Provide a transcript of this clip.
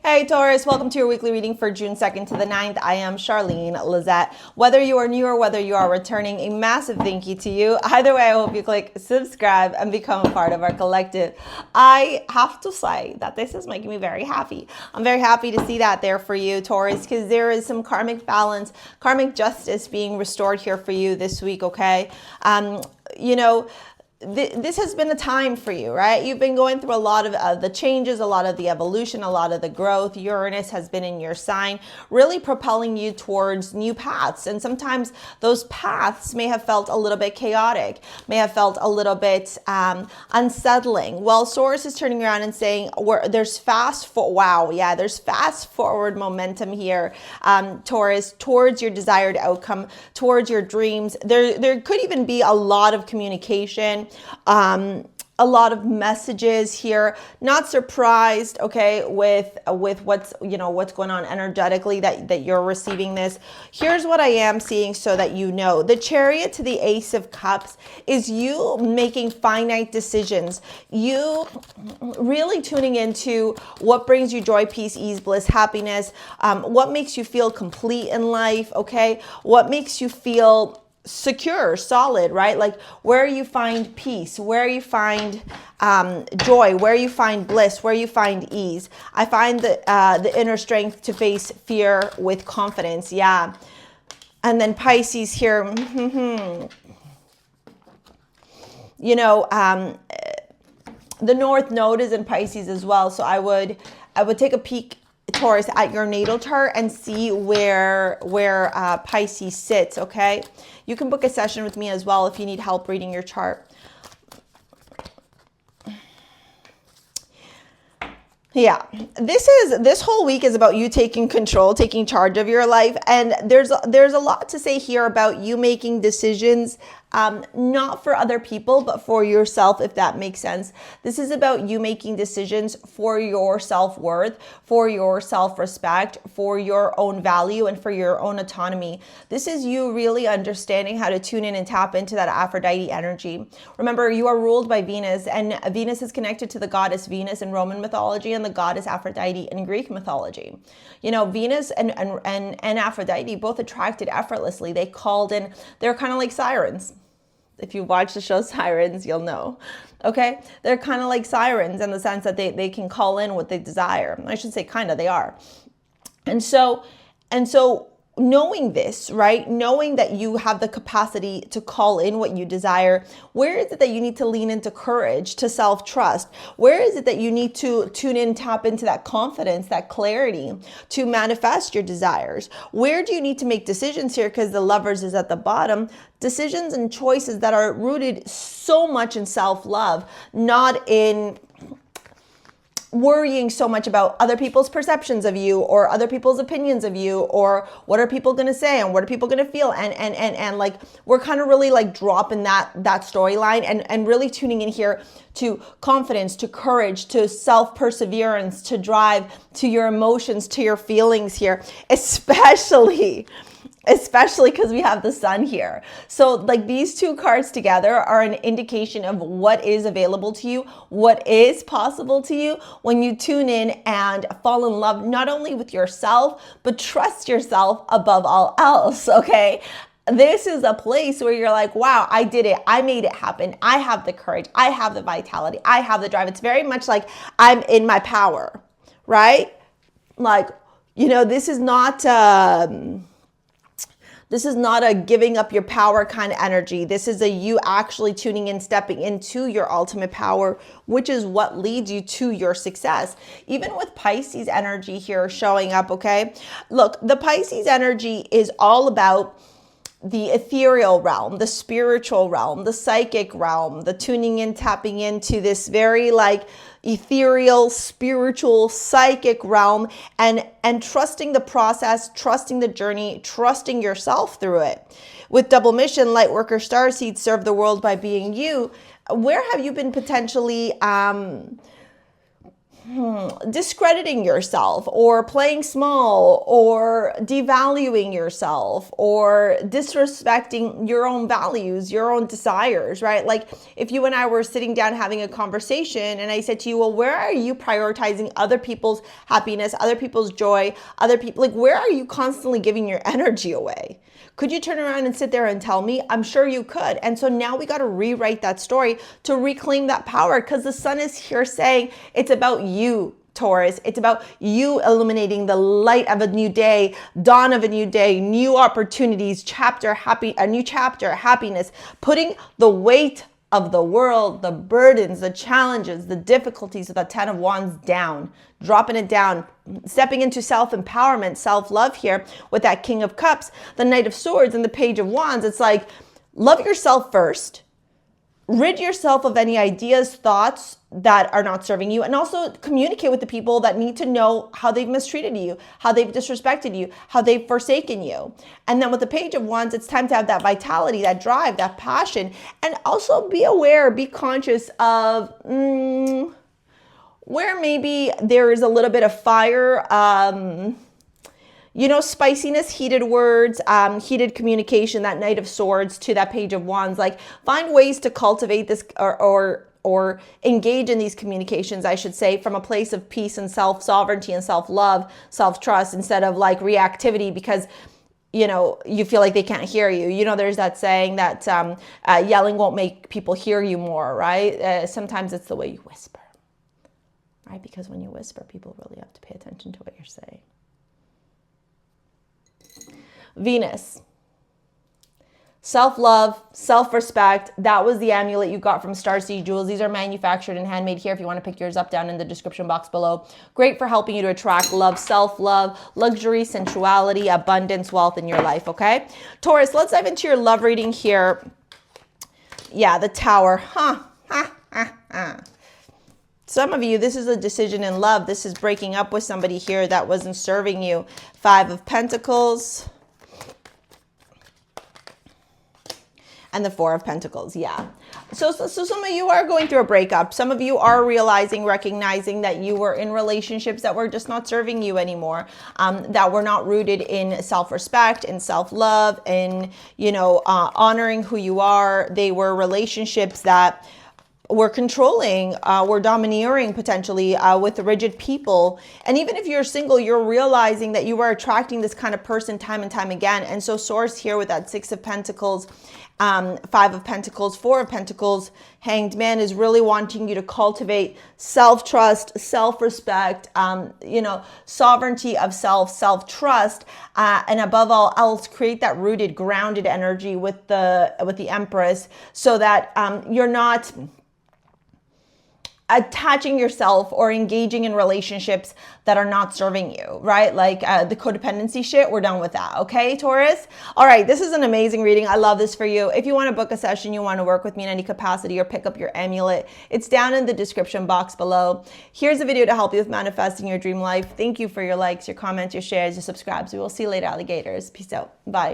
Hey Taurus, welcome to your weekly reading for June 2nd to the 9th. I am Charlene Lizette. Whether you are new or whether you are returning, a massive thank you to you. Either way, I hope you click subscribe and become a part of our collective. I have to say that this is making me very happy. I'm very happy to see that there for you, Taurus, because there is some karmic balance, karmic justice being restored here for you this week, okay? This has been a time for you, right? You've been going through a lot of the changes, a lot of the evolution, a lot of the growth. Uranus has been in your sign, really propelling you towards new paths. And sometimes those paths may have felt a little bit chaotic, may have felt a little bit unsettling. Well, Taurus is turning around and saying, there's fast forward momentum here, Taurus, towards your desired outcome, towards your dreams. There could even be a lot of communication, a lot of messages here. Not surprised, okay, with what's going on energetically that you're receiving this. Here's what I am seeing so that you know. The Chariot to the Ace of Cups is you making finite decisions. You really tuning into what brings you joy, peace, ease, bliss, happiness, what makes you feel complete in life, okay? What makes you feel secure, solid, right? Like where you find peace, where you find joy, where you find bliss, where you find ease. I find the inner strength to face fear with confidence. Yeah. And then Pisces here. The North Node is in Pisces as well. So I would take a peek, Taurus, at your natal chart and see where Pisces sits, okay? You can book a session with me as well if you need help reading your chart. Yeah, this whole week is about you taking control, taking charge of your life. And there's a lot to say here about you making decisions, not for other people, but for yourself, if that makes sense. This is about you making decisions for your self-worth, for your self-respect, for your own value, and for your own autonomy. This is you really understanding how to tune in and tap into that Aphrodite energy. Remember, you are ruled by Venus, and Venus is connected to the goddess Venus in Roman mythology and the goddess Aphrodite in Greek mythology. Venus and Aphrodite both attracted effortlessly. They called in, they're kind of like sirens. If you watch the show Sirens, you'll know. Okay? They're kind of like sirens in the sense that they can call in what they desire. I should say kind of, they are. And so knowing this, right? Knowing that you have the capacity to call in what you desire, where is it that you need to lean into courage, to self-trust? Where is it that you need to tune in, tap into that confidence, that clarity to manifest your desires? Where do you need to make decisions here? Because the Lovers is at the bottom. Decisions and choices that are rooted so much in self-love, not in worrying so much about other people's perceptions of you or other people's opinions of you or what are people going to say and what are people going to feel, and like we're kind of really like dropping that storyline and really tuning in here to confidence, to courage, to self-perseverance, to drive, to your emotions, to your feelings here, especially because we have the Sun here. So like these two cards together are an indication of what is available to you, what is possible to you when you tune in and fall in love, not only with yourself, but trust yourself above all else, okay? This is a place where you're like, wow, I did it. I made it happen. I have the courage. I have the vitality. I have the drive. It's very much like I'm in my power, right? Like, this is not a giving up your power kind of energy. This is a you actually tuning in, stepping into your ultimate power, which is what leads you to your success. Even with Pisces energy here showing up, okay? Look, the Pisces energy is all about the ethereal realm, the spiritual realm, the psychic realm, the tuning in, tapping into this very like ethereal, spiritual, psychic realm, and trusting the process, trusting the journey, trusting yourself through it. With double mission, light worker, starseed, serve the world by being you. Where have you been potentially discrediting yourself or playing small or devaluing yourself or disrespecting your own values, your own desires, right? Like if you and I were sitting down having a conversation and I said to you, well, where are you prioritizing other people's happiness, other people's joy, other people, like where are you constantly giving your energy away? Could you turn around and sit there and tell me? I'm sure you could. And so now we got to rewrite that story to reclaim that power, because the sun is here saying it's about you, Taurus. It's about you illuminating the light of a new day, dawn of a new day, new opportunities, a new chapter, happiness, putting the weight of the world, the burdens, the challenges, the difficulties of the 10 of Wands down, dropping it down, stepping into self-empowerment, self-love here with that King of Cups, the Knight of Swords, and the Page of Wands. It's like, love yourself first. Rid yourself of any ideas, thoughts that are not serving you, and also communicate with the people that need to know how they've mistreated you, how they've disrespected you, how they've forsaken you. And then with the Page of Wands, it's time to have that vitality, that drive, that passion, and also be aware, be conscious of where maybe there is a little bit of fire, spiciness, heated words, heated communication, that Knight of Swords to that Page of Wands. Like find ways to cultivate this or engage in these communications, I should say, from a place of peace and self-sovereignty and self-love, self-trust, instead of like reactivity because, you feel like they can't hear you. There's that saying that yelling won't make people hear you more, right? Sometimes it's the way you whisper, right? Because when you whisper, people really have to pay attention to what you're saying. Venus, self-love, self-respect. That was the amulet you got from StarSea Jewels. These are manufactured and handmade here. If you want to pick yours up, down in the description box below. Great for helping you to attract love, self-love, luxury, sensuality, abundance, wealth in your life, okay? Taurus, let's dive into your love reading here. Yeah, the Tower. Some of you, this is a decision in love. This is breaking up with somebody here that wasn't serving you. 5 of Pentacles. And the 4 of Pentacles, yeah. So some of you are going through a breakup. Some of you are realizing, recognizing that you were in relationships that were just not serving you anymore, that were not rooted in self-respect, in self-love, in, honoring who you are. They were relationships that were controlling, were domineering potentially with rigid people. And even if you're single, you're realizing that you are attracting this kind of person time and time again. And so Source here with that 6 of Pentacles, 5 of Pentacles, 4 of Pentacles, Hanged Man is really wanting you to cultivate self-trust, self-respect, sovereignty of self, self-trust, and above all else, create that rooted, grounded energy with the Empress, so that you're not attaching yourself or engaging in relationships that are not serving you, right? Like the codependency shit, we're done with that. Okay, Taurus? All right, this is an amazing reading. I love this for you. If you want to book a session, you want to work with me in any capacity or pick up your amulet, it's down in the description box below. Here's a video to help you with manifesting your dream life. Thank you for your likes, your comments, your shares, your subscribes. We will see you later, alligators. Peace out. Bye.